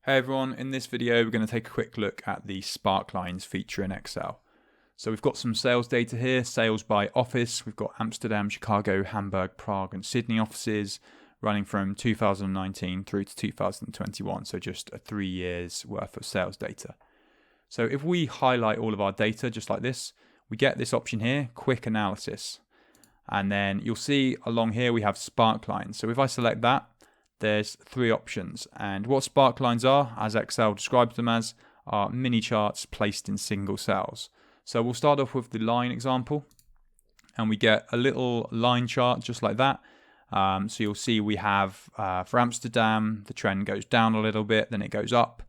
Hey everyone, in this video we're going to take a quick look at the Sparklines feature in Excel. So we've got some sales data here, sales by office. We've got Amsterdam, Chicago, Hamburg, Prague and Sydney offices running from 2019 through to 2021, so just 3 years worth of sales data. So if we highlight all of our data just like this, we get this option here, quick analysis. And then you'll see along here we have Sparklines. So if I select that, there's 3 options, and what Sparklines are, as Excel describes them as, are mini charts placed in single cells. So we'll start off with the line example, and we get a little line chart just like that. So you'll see we have for Amsterdam, the trend goes down a little bit, then it goes up.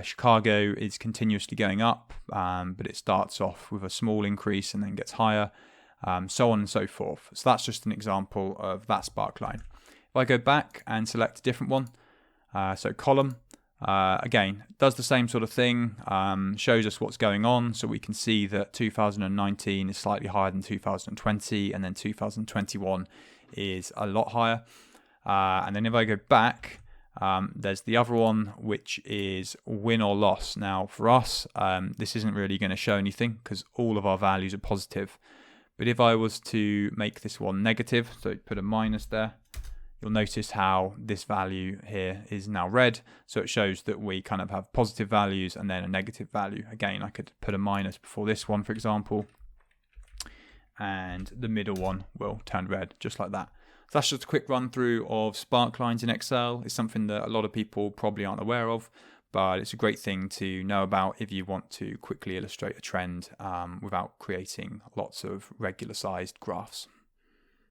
Chicago is continuously going up, but it starts off with a small increase and then gets higher, so on and so forth. So that's just an example of that Sparkline. If I go back and select a different one, so column, again, does the same sort of thing, shows us what's going on. So we can see that 2019 is slightly higher than 2020, and then 2021 is a lot higher. And then if I go back, there's the other one, which is win or loss. Now for us, this isn't really going to show anything because all of our values are positive. But if I was to make this one negative, so put a minus there, you'll notice how this value here is now red. So it shows that we kind of have positive values and then a negative value. Again, I could put a minus before this one, for example, and the middle one will turn red, just like that. So that's just a quick run through of Sparklines in Excel. It's something that a lot of people probably aren't aware of, but it's a great thing to know about if you want to quickly illustrate a trend without creating lots of regular sized graphs.